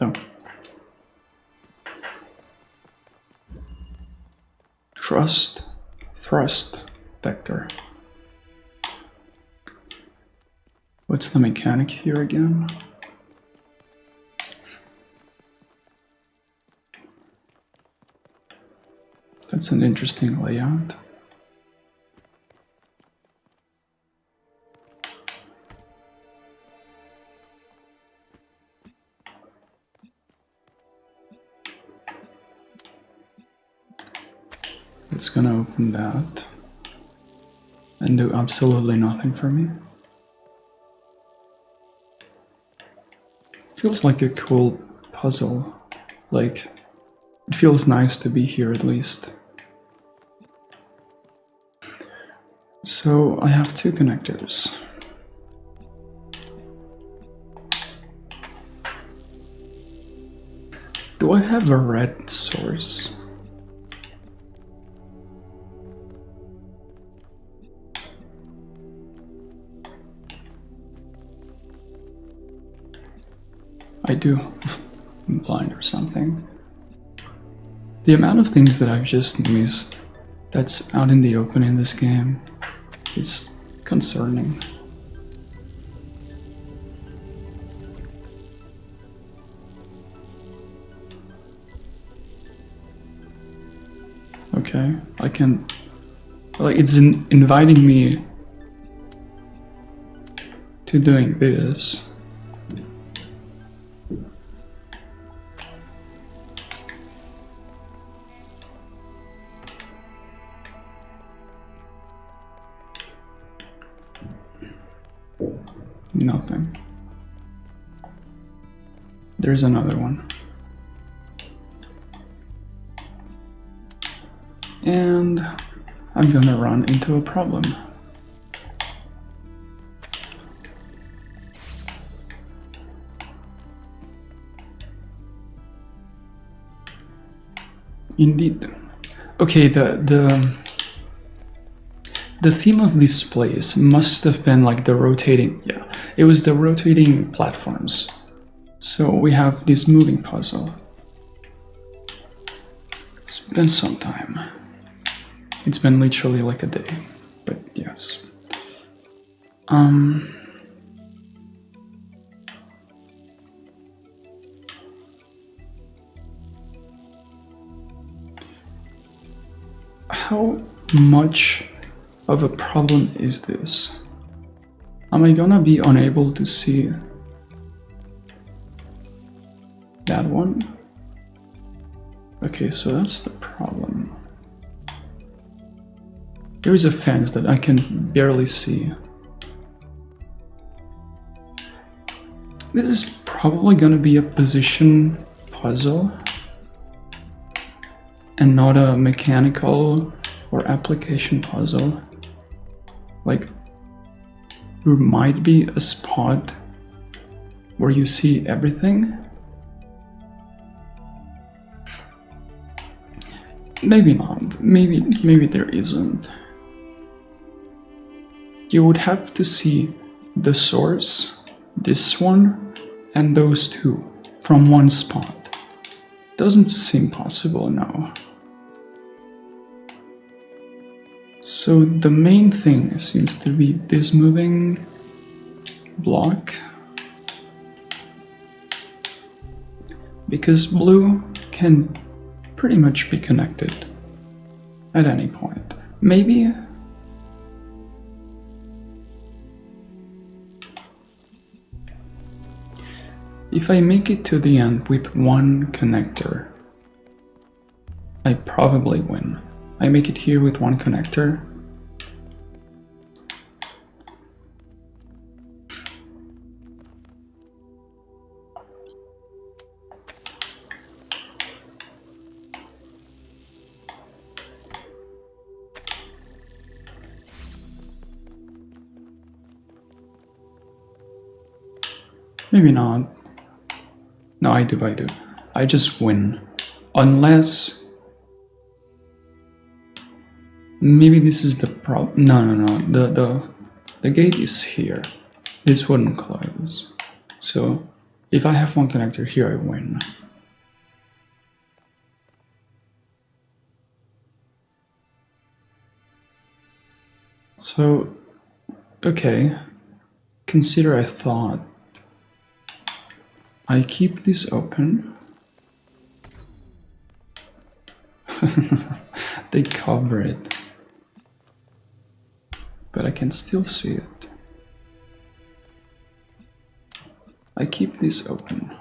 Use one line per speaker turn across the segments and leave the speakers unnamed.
Oh. Thrust vector. What's the mechanic here again? That's an interesting layout. It's gonna open that and do absolutely nothing for me. Feels like a cool puzzle. Like, it feels nice to be here at least. So I have two connectors. Do I have a red source? I do. I'm blind or something. The amount of things that I've just missed that's out in the open in this game is concerning. Okay, I can... Like, it's inviting me to doing this. Nothing. There's another one. And I'm gonna run into a problem. Indeed. Okay, the theme of this place must have been like the rotating, yeah, it was the rotating platforms. So we have this moving puzzle. It's been some time. It's been literally like a day, but yes. How much of a problem is this? Am I gonna be unable to see that one? Okay, so that's the problem. There is a fence that I can barely see. This is probably gonna be a position puzzle and not a mechanical or application puzzle. Like, there might be a spot where you see everything. Maybe not. Maybe there isn't. You would have to see the source, this one, and those two from one spot. Doesn't seem possible now. So the main thing seems to be this moving block, because blue can pretty much be connected at any point. Maybe if I make it to the end with one connector, I probably win. I make it here with one connector. Maybe not. No, I do. I just win. Unless... maybe this is the problem. No. The gate is here. This wouldn't close. So If I have one connector here, I win. So, okay, consider I thought I keep this open. They cover it, but I can still see it. I keep this open.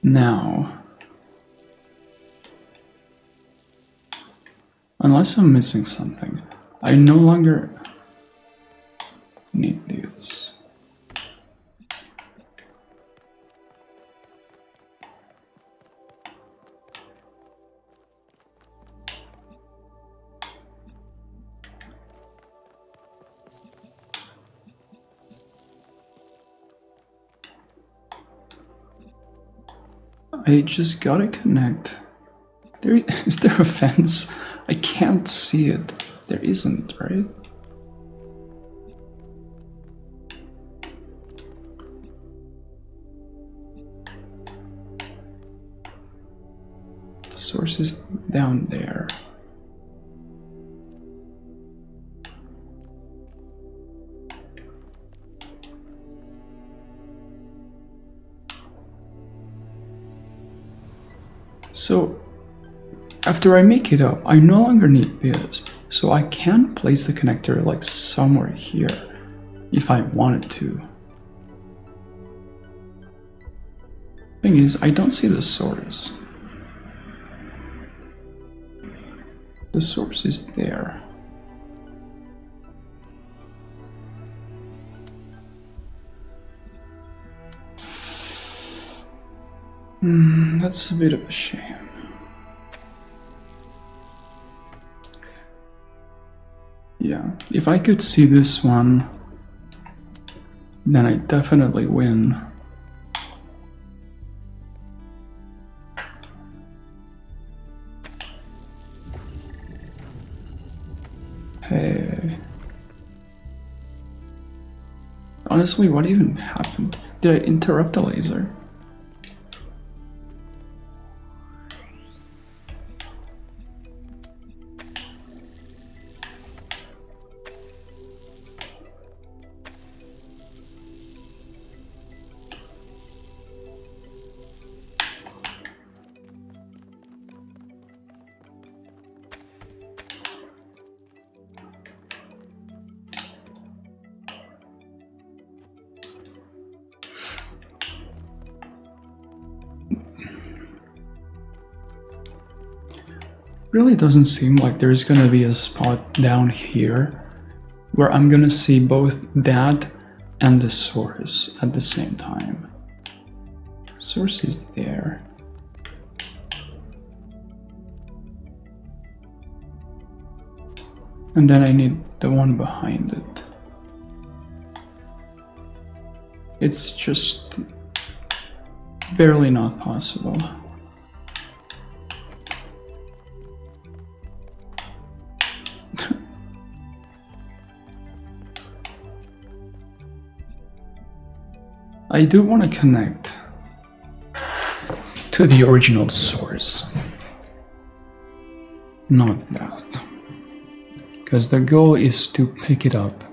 Now, unless I'm missing something, I no longer need this. I just gotta connect. Is there a fence? I can't see it. There isn't, right? The source is down there. So, after I make it up, I no longer need this, so I can place the connector like somewhere here, if I wanted to. Thing is, I don't see the source. The source is there. That's a bit of a shame. Yeah, if I could see this one, then I definitely win. Hey. Honestly, what even happened? Did I interrupt the laser? Really doesn't seem like there's gonna be a spot down here where I'm gonna see both that and the source at the same time. Source is there. And then I need the one behind it. It's just barely not possible. I do want to connect to the original source. Not that. Because the goal is to pick it up.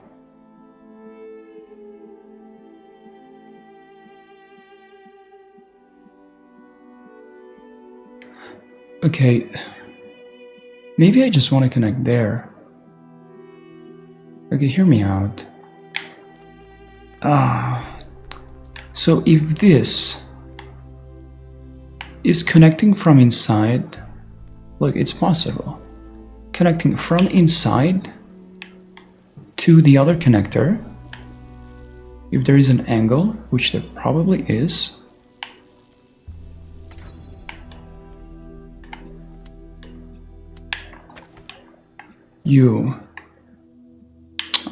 Okay. Maybe I just want to connect there. Okay, hear me out. So if this is connecting from inside, look, it's possible. Connecting from inside to the other connector, if there is an angle, which there probably is,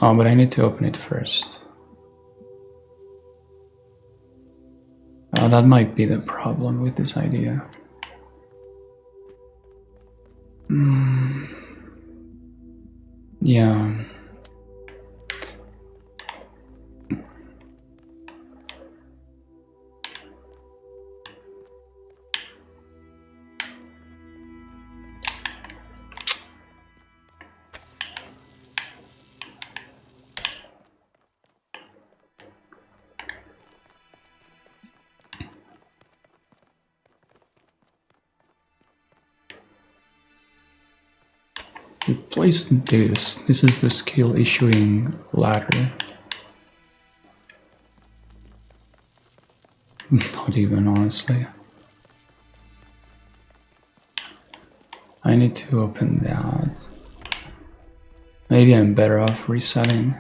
but I need to open it first. That might be the problem with this idea. Yeah. Replace this. This is the skill issuing ladder. Not even, honestly. I need to open that. Maybe I'm better off resetting.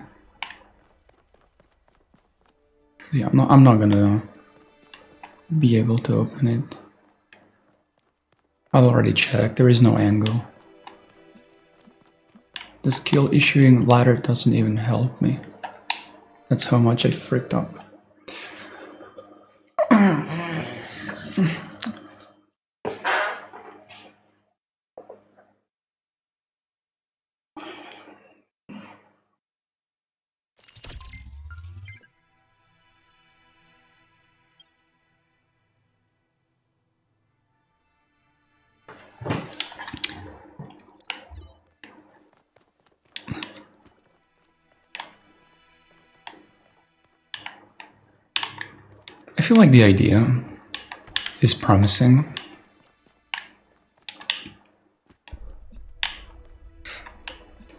See, I'm not gonna be able to open it. I'll already check. There is no angle. The skill issuing ladder doesn't even help me. That's how much I freaked up. I feel like the idea is promising.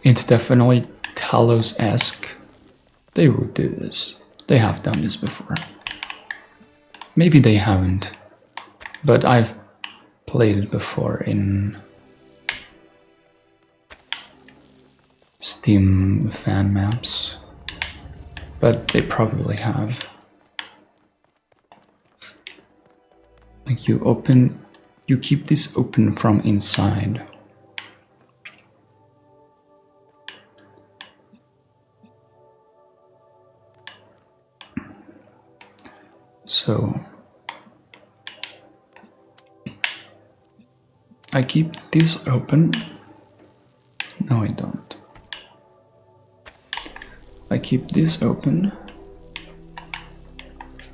It's definitely Talos-esque. They would do this. They have done this before. Maybe they haven't, but I've played it before in Steam fan maps, but they probably have. Like you keep this open from inside. So I keep this open. No, I don't. I keep this open.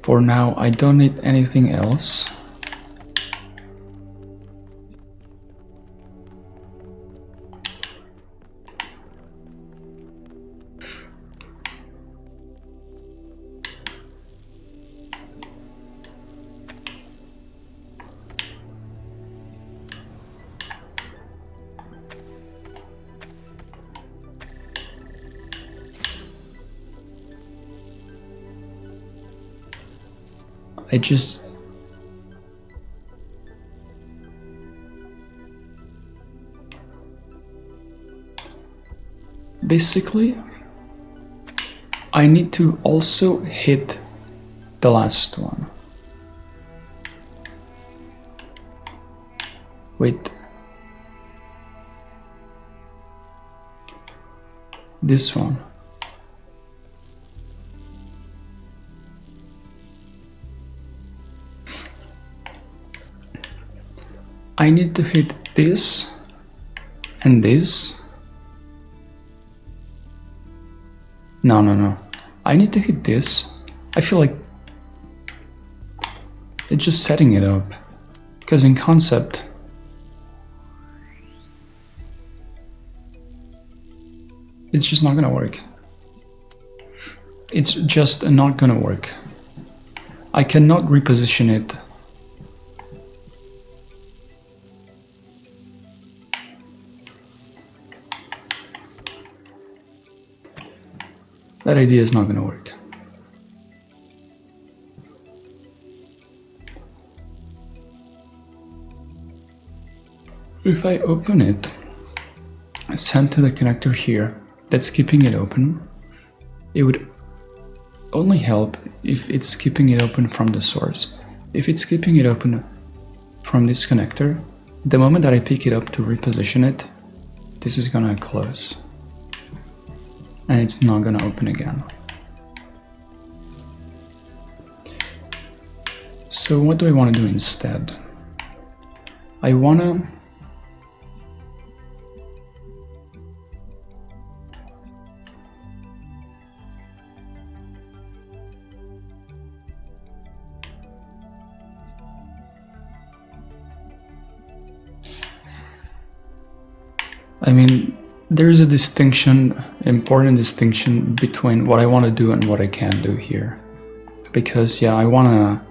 For now, I don't need anything else. I just basically I need to also hit the last one. Wait. This one. I need to hit this and this. No. I need to hit this. I feel like it's just setting it up. Because in concept, it's just not gonna work. It's just not gonna work. I cannot reposition it. That idea is not going to work. If I open it, send to the connector here, that's keeping it open. It would only help if it's keeping it open from the source. If it's keeping it open from this connector, the moment that I pick it up to reposition it, this is going to close. And it's not gonna open again. So what do I want to do instead? I wanna there's a distinction, important distinction between what I want to do and what I can do here. Because yeah, I want to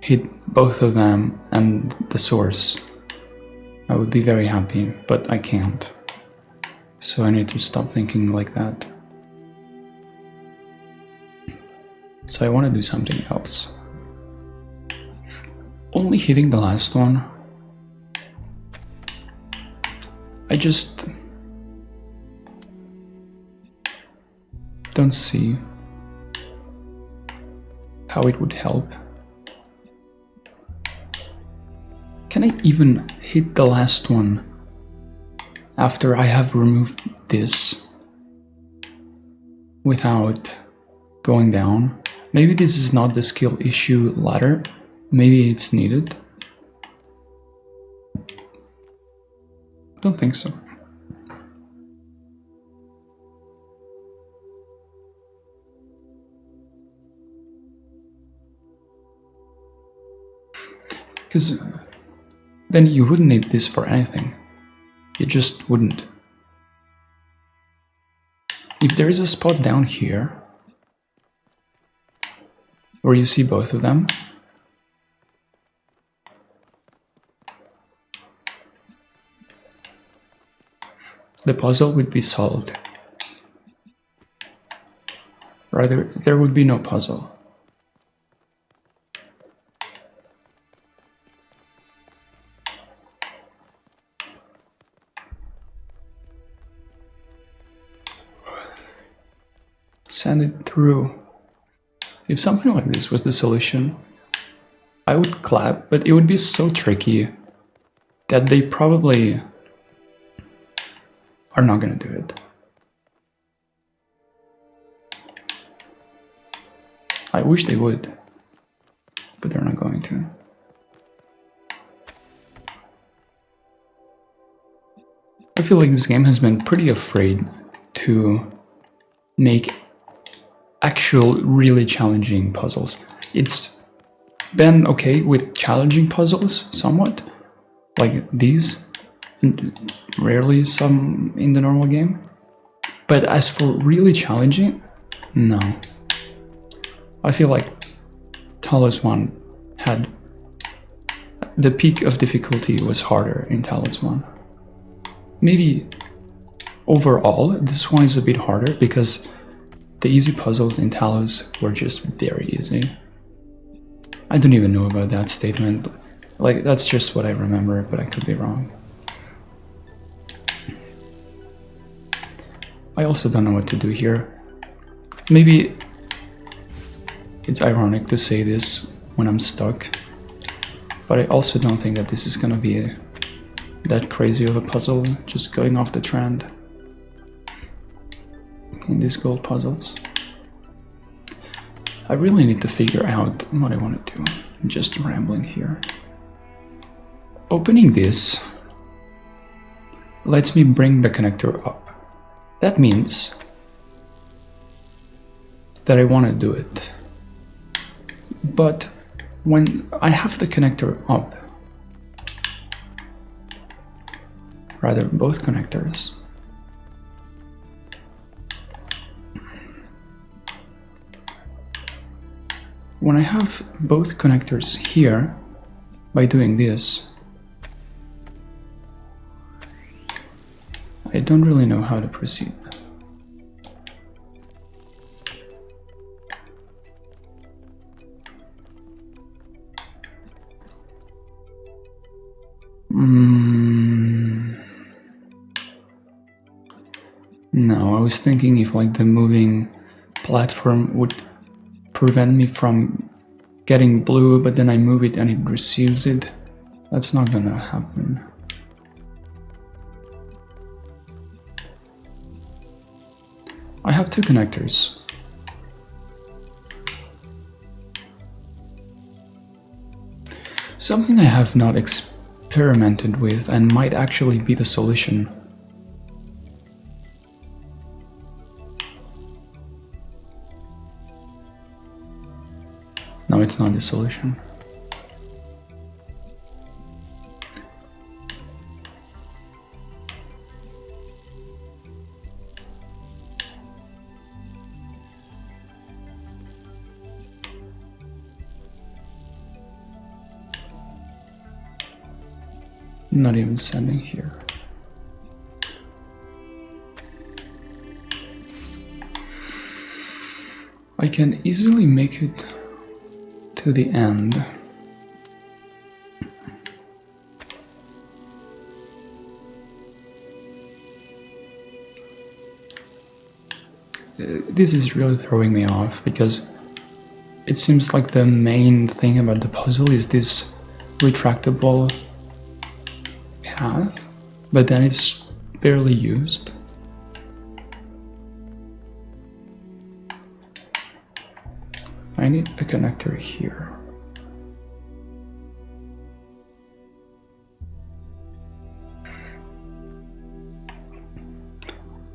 hit both of them and the source. I would be very happy, but I can't. So I need to stop thinking like that. So I want to do something else. Only hitting the last one, I just don't see how it would help. Can I even hit the last one after I have removed this without going down? Maybe this is not the skill issue ladder. Maybe it's needed. Don't think so. Because then you wouldn't need this for anything. You just wouldn't. If there is a spot down here where you see both of them, the puzzle would be solved. Rather, there would be no puzzle. Send it through. If something like this was the solution, I would clap, but it would be so tricky that they probably are not gonna do it. I wish they would, but they're not going to. I feel like this game has been pretty afraid to make actual really challenging puzzles. It's been okay with challenging puzzles somewhat, like these, and rarely some in the normal game. But as for really challenging, no. I feel like Talos 1 had the peak of difficulty was harder in Talos 1. Maybe overall this one is a bit harder because the easy puzzles in Talos were just very easy. I don't even know about that statement. Like, that's just what I remember, but I could be wrong. I also don't know what to do here. Maybe it's ironic to say this when I'm stuck, but I also don't think that this is gonna be that crazy of a puzzle, just going off the trend in these gold puzzles. I really need to figure out what I want to do. I'm just rambling here. Opening this lets me bring the connector up. That means that I want to do it. But when I have the connector up, rather both connectors, when I have both connectors here, by doing this, I don't really know how to proceed. No, I was thinking if like the moving platform would prevent me from getting blue, but then I move it and it receives it. That's not gonna happen. I have two connectors. Something I have not experimented with and might actually be the solution. No, it's not the solution. Not even sending here. I can easily make it to the end. This is really throwing me off because it seems like the main thing about the puzzle is this retractable path, but then it's barely used. I need a connector here.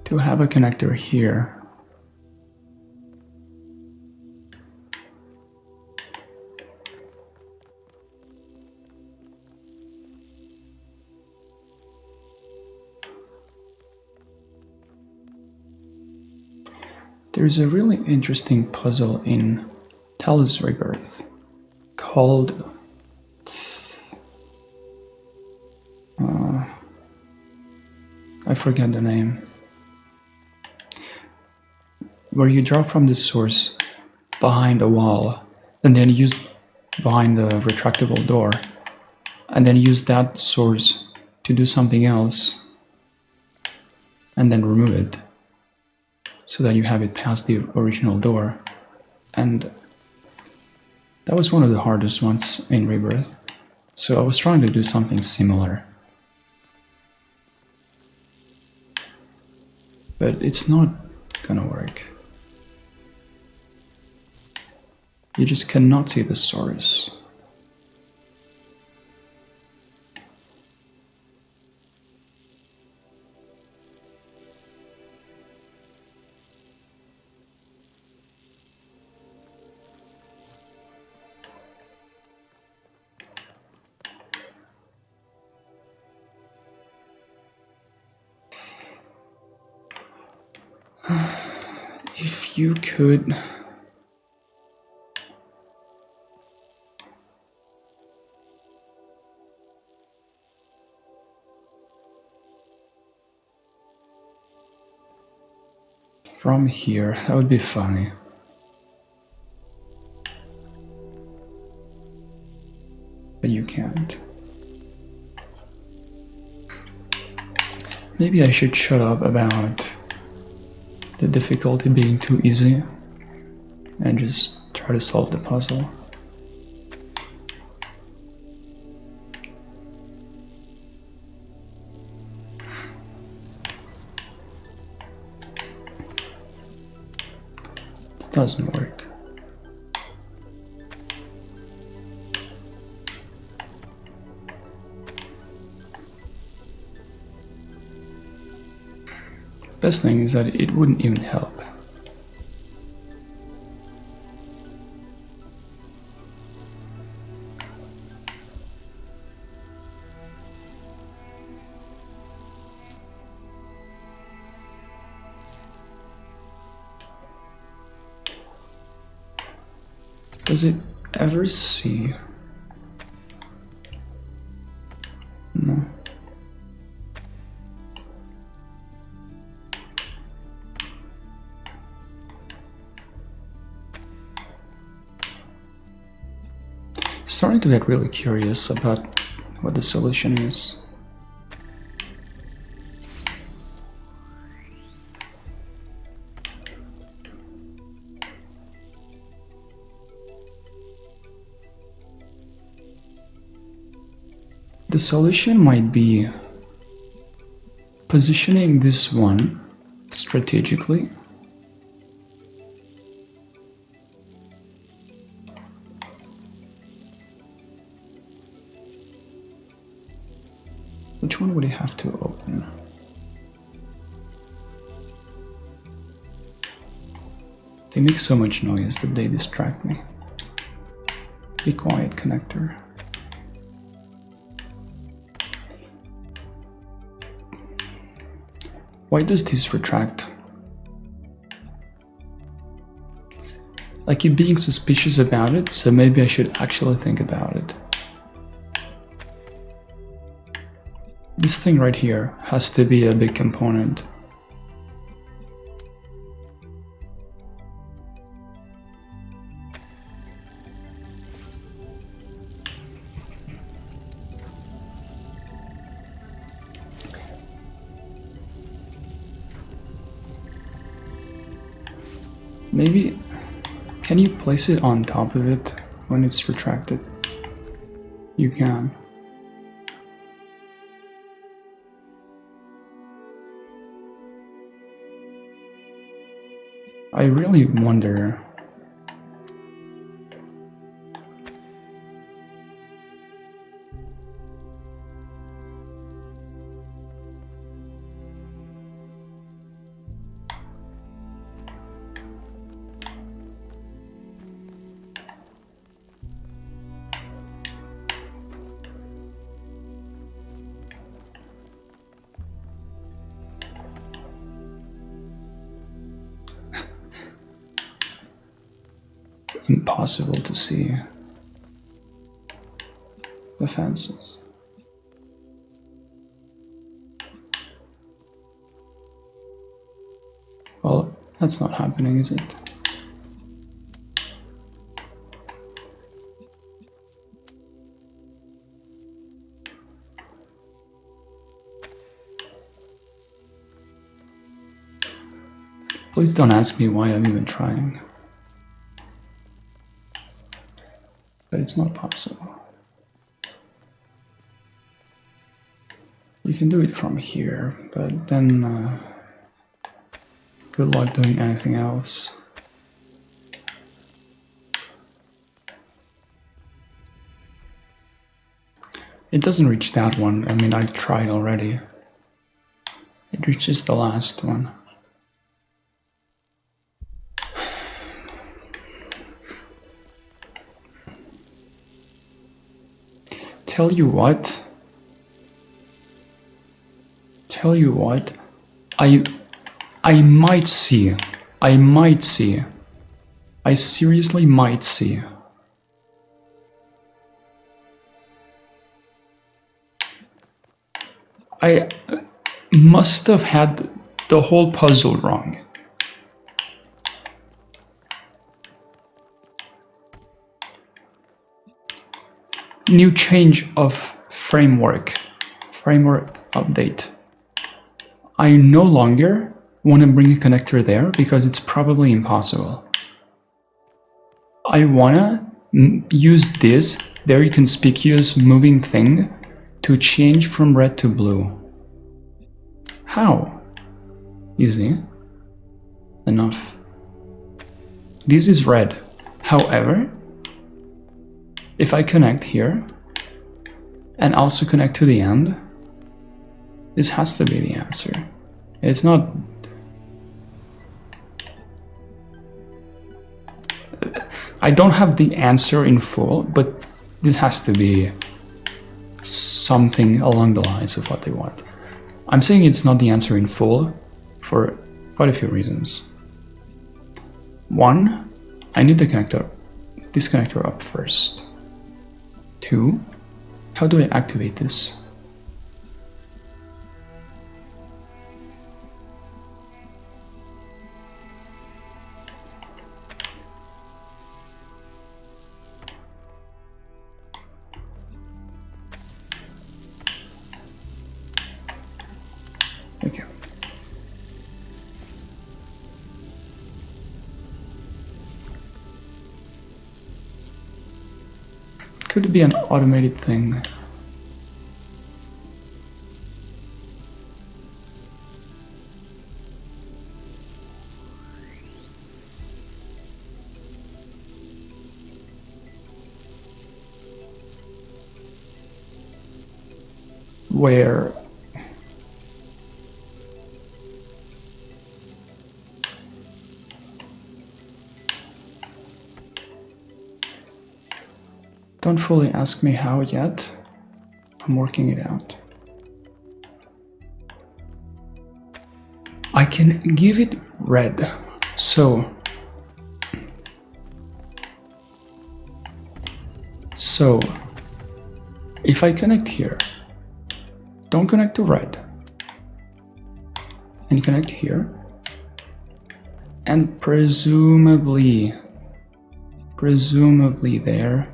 To have a connector here, there's a really interesting puzzle in Talos Rebirth called I forget the name, where you draw from the source behind a wall and then use behind the retractable door and then use that source to do something else and then remove it so that you have it past the original door. And that was one of the hardest ones in Rebirth, so I was trying to do something similar. But it's not gonna work. You just cannot see the source. If you could from here, that would be funny. But you can't. Maybe I should shut up about the difficulty being too easy and just try to solve the puzzle. This doesn't work. Best thing is that it wouldn't even help. Does it ever see? No. Starting to get really curious about what the solution is. The solution might be positioning this one strategically. Which one would I have to open? They make so much noise that they distract me. Be quiet, connector. Why does this retract? I keep being suspicious about it, so maybe I should actually think about it. This thing right here has to be a big component. Maybe, can you place it on top of it when it's retracted? You can. I really wonder. Impossible to see the fences. Well, that's not happening, is it? Please don't ask me why I'm even trying. But it's not possible. You can do it from here, but then good luck doing anything else. It doesn't reach that one. I mean, I tried already. It reaches the last one. Tell you what, I might see, I seriously might see. I must have had the whole puzzle wrong. New change of framework update. I no longer want to bring a connector there because it's probably impossible. I wanna use this very conspicuous moving thing to change from red to blue. How? Easy enough. This is red. However, if I connect here and also connect to the end, this has to be the answer. It's not. I don't have the answer in full, but this has to be something along the lines of what they want. I'm saying it's not the answer in full for quite a few reasons. One, I need this connector up first. Two, how do I activate this? Okay. Could it be an automated thing? Where don't fully ask me how yet. I'm working it out. I can give it red. So if I connect here don't connect to red. And connect here. And presumably there.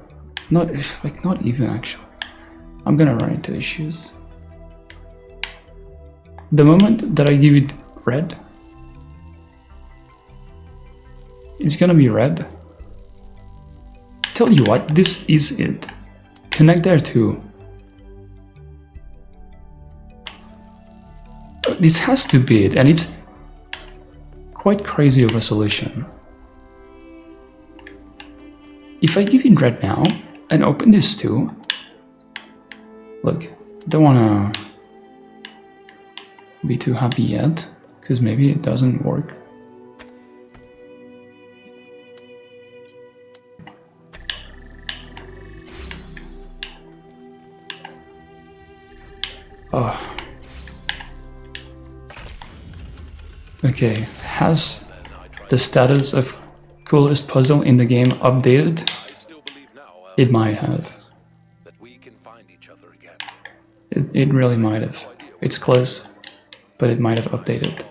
Not even actually. I'm gonna run into issues. The moment that I give it red, it's gonna be red. Tell you what, this is it. Connect there too. This has to be it, and it's quite crazy of a solution. If I give it red now and open this too, look, don't wanna be too happy yet, because maybe it doesn't work. Oh. Okay, has the status of coolest puzzle in the game updated? It might have. It really might have. It's close, but it might have updated.